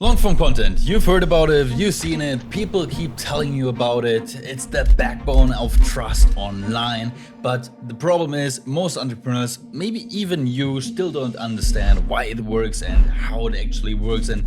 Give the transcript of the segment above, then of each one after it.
Long form content, you've heard about it, you've seen it, people keep telling you about it, it's the backbone of trust online. But the problem is most entrepreneurs, maybe even you, still don't understand why it works and how it actually works and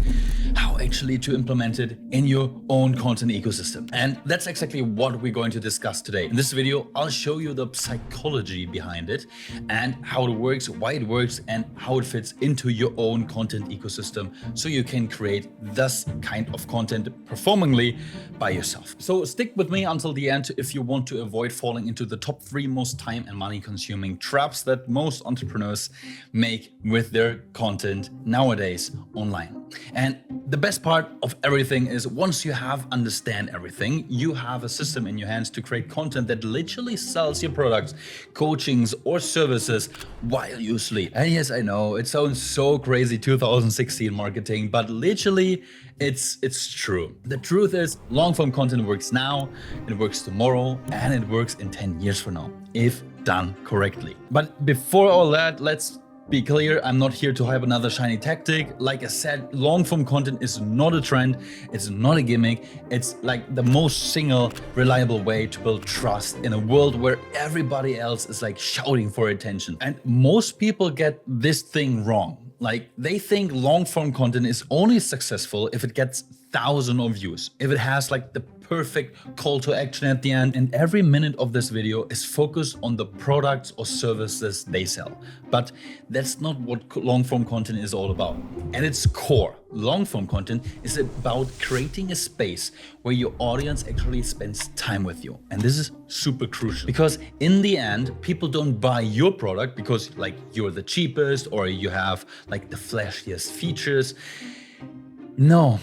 how actually to implement it in your own content ecosystem. And that's exactly what we're going to discuss today. In this video, I'll show you the psychology behind it and how it works, why it works, and how it fits into your own content ecosystem so you can create this kind of content performingly by yourself. So stick with me until the end if you want to avoid falling into the top 3 most time and money consuming traps that most entrepreneurs make with their content nowadays online. And the best part of everything is once you have understand everything, you have a system in your hands to create content that literally sells your products, coachings or services while you sleep. And yes, I know it sounds so crazy 2016 marketing, but literally it's true. The truth is long form content works now, it works tomorrow, and it works in 10 years from now if done correctly. But before all that, let's be clear, I'm not here to hype another shiny tactic. Like I said, long form content is not a trend, it's not a gimmick, it's like the most single reliable way to build trust in a world where everybody else is like shouting for attention. And most people get this thing wrong. Like they think long form content is only successful if it gets thousands of views, if it has like the perfect call to action at the end, and every minute of this video is focused on the products or services they sell. But that's not what long form content is all about. At its core, long form content is about creating a space where your audience actually spends time with you. And this is super crucial because in the end, people don't buy your product because like you're the cheapest or you have like the flashiest features. No,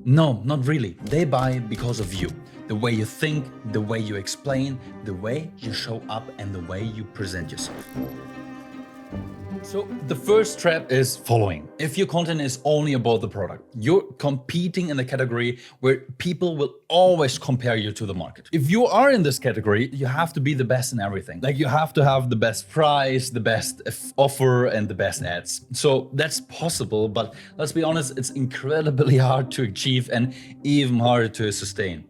not really. They buy because of you. The way you think, the way you explain, the way you show up, and the way you present yourself. So the first trap is following. If your content is only about the product, you're competing in a category where people will always compare you to the market. If you are in this category, you have to be the best in everything. Like you have to have the best price, the best offer, and the best ads. So that's possible, but let's be honest, it's incredibly hard to achieve and even harder to sustain.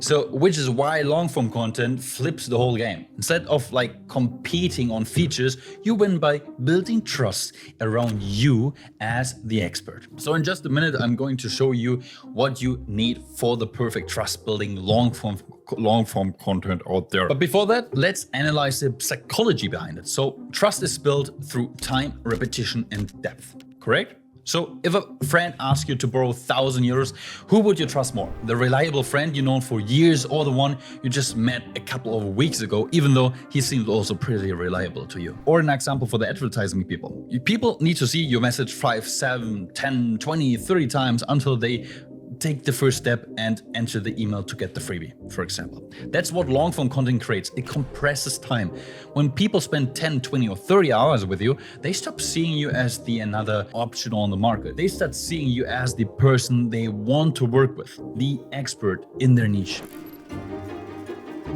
So, which is why long form content flips the whole game. Instead of like competing on features, you win by building trust around you as the expert. So in just a minute, I'm going to show you what you need for the perfect trust building long form content out there. But before that, let's analyze the psychology behind it. So trust is built through time, repetition, and depth, correct? So if a friend asks you to borrow 1,000 euros, who would you trust more? The reliable friend you know for years or the one you just met a couple of weeks ago, even though he seemed also pretty reliable to you? Or an example for the advertising people. People need to see your message 5, 7, 10, 20, 30 times until they take the first step and enter the email to get the freebie, for example. That's what long form content creates. It compresses time. When people spend 10, 20 or 30 hours with you, they stop seeing you as the another option on the market. They start seeing you as the person they want to work with, the expert in their niche.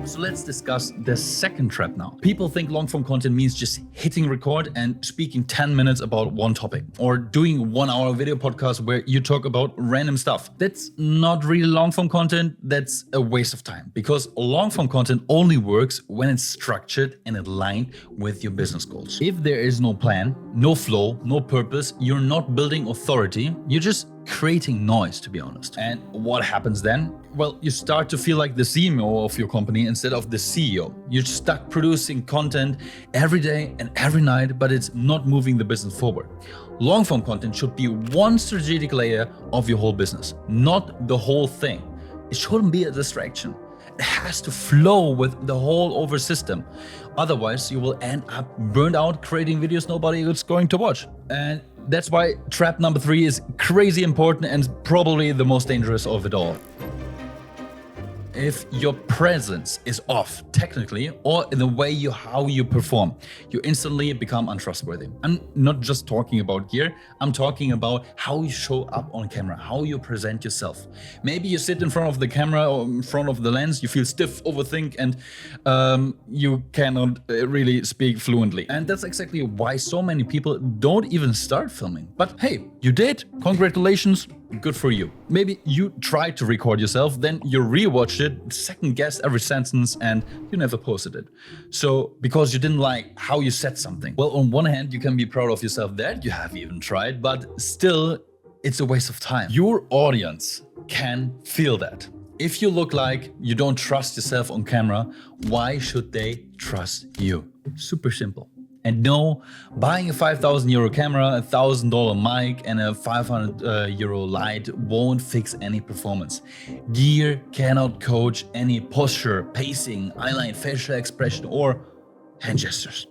So let's discuss the second trap now. People think long form content means just hitting record and speaking 10 minutes about one topic or doing 1-hour video podcast where you talk about random stuff. That's not really long form content. That's a waste of time because long form content only works when it's structured and aligned with your business goals. If there is no plan, no flow, no purpose, you're not building authority, you're just creating noise, to be honest. And what happens then? Well, you start to feel like the CMO of your company instead of the CEO. You're stuck producing content every day and every night, but it's not moving the business forward. Long form content should be one strategic layer of your whole business, not the whole thing. It shouldn't be a distraction. It has to flow with the whole over system. Otherwise, you will end up burned out creating videos nobody is going to watch. And that's why trap number 3 is crazy important and probably the most dangerous of it all. if your presence is off technically or in the way how you perform, you instantly become untrustworthy. I'm not just talking about gear, I'm talking about how you show up on camera, how you present yourself. Maybe you sit in front of the camera or in front of the lens, you feel stiff, overthink, and you cannot really speak fluently. And that's exactly why so many people don't even start filming. But hey, you did. Congratulations. Good for you. Maybe you tried to record yourself, then you rewatched it, second guessed every sentence, and you never posted it. So, because you didn't like how you said something. Well, on one hand, you can be proud of yourself that you have even tried, but still, it's a waste of time. Your audience can feel that. If you look like you don't trust yourself on camera, why should they trust you? Super simple. And no, buying a 5,000 euro camera, a $1,000 mic, and a 500 euro light won't fix any performance. Gear cannot coach any posture, pacing, eyeline, facial expression, or hand gestures.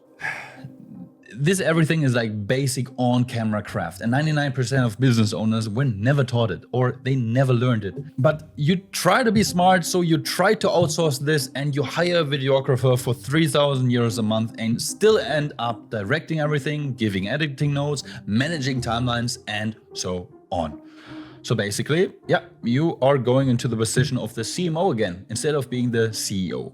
This everything is like basic on-camera craft, and 99% of business owners were never taught it, or they never learned it. But you try to be smart, so you try to outsource this and you hire a videographer for 3,000 euros a month and still end up directing everything, giving editing notes, managing timelines, and so on. So basically, yeah, you are going into the position of the CMO again, instead of being the CEO.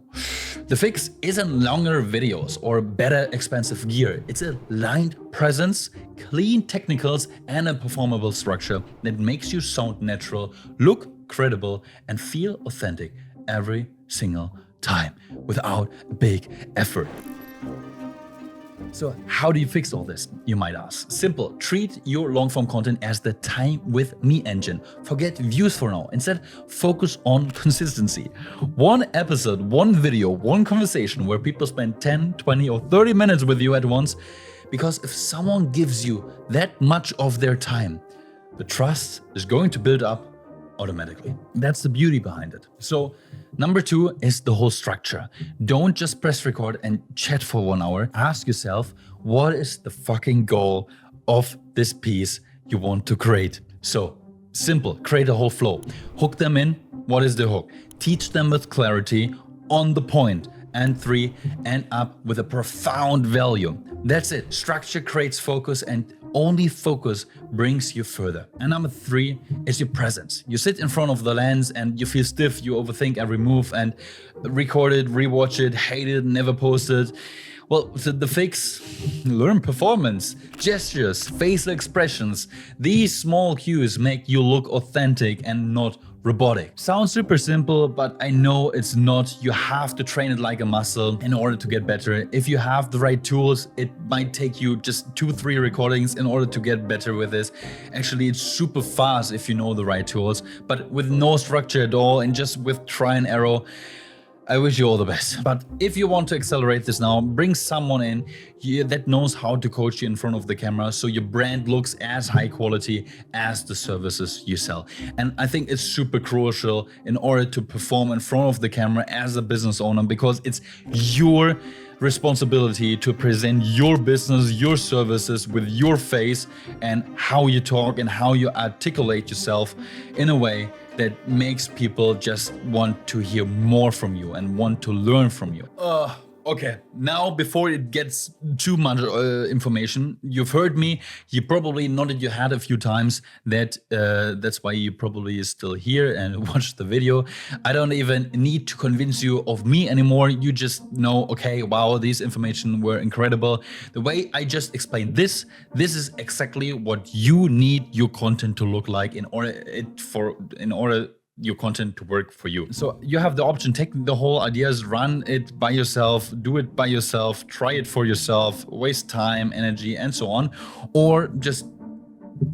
The fix isn't longer videos or better expensive gear. It's a lined presence, clean technicals, and a performable structure that makes you sound natural, look credible, and feel authentic every single time without a big effort. So how do you fix all this, you might ask? Simple, treat your long-form content as the time with me engine. Forget views for now. Instead, focus on consistency. One episode, one video, one conversation where people spend 10, 20 or 30 minutes with you at once. Because if someone gives you that much of their time, the trust is going to build up automatically. That's the beauty behind it. So number 2 is the whole structure. Don't just press record and chat for 1 hour. Ask yourself, what is the fucking goal of this piece you want to create? So simple, create a whole flow. Hook them in. What is the hook? Teach them with clarity, on the point. And 3, end up with a profound value. That's it. Structure creates focus, and only focus brings you further. And number 3 is your presence. You sit in front of the lens and you feel stiff, you overthink every move and record it, rewatch it, hate it, never post it. Well, the fix, learn performance, gestures, facial expressions. These small cues make you look authentic and not robotic. Sounds super simple, but I know it's not. You have to train it like a muscle in order to get better. If you have the right tools, it might take you just 2-3 recordings in order to get better with this. Actually, it's super fast if you know the right tools, but with no structure at all and just with try and error, I wish you all the best. But if you want to accelerate this now, bring someone in that knows how to coach you in front of the camera so your brand looks as high quality as the services you sell. And I think it's super crucial in order to perform in front of the camera as a business owner, because it's your responsibility to present your business, your services with your face and how you talk and how you articulate yourself in a way that makes people just want to hear more from you and want to learn from you. Okay, now before it gets too much information, you've heard me, you probably nodded your head a few times. That's why you probably is still here and watched the video. I don't even need to convince you of me anymore. You just know, okay, wow, these information were incredible. The way I just explained this is exactly what you need your content to look like in order your content to work for you. So you have the option, take the whole ideas, run it by yourself, do it by yourself, try it for yourself, waste time, energy, and so on. Or just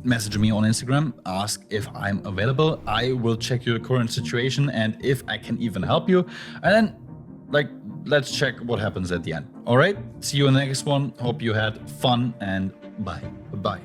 message me on Instagram, ask if I'm available. I will check your current situation and if I can even help you. And then let's check what happens at the end. All right, see you in the next one. Hope you had fun and bye. Bye.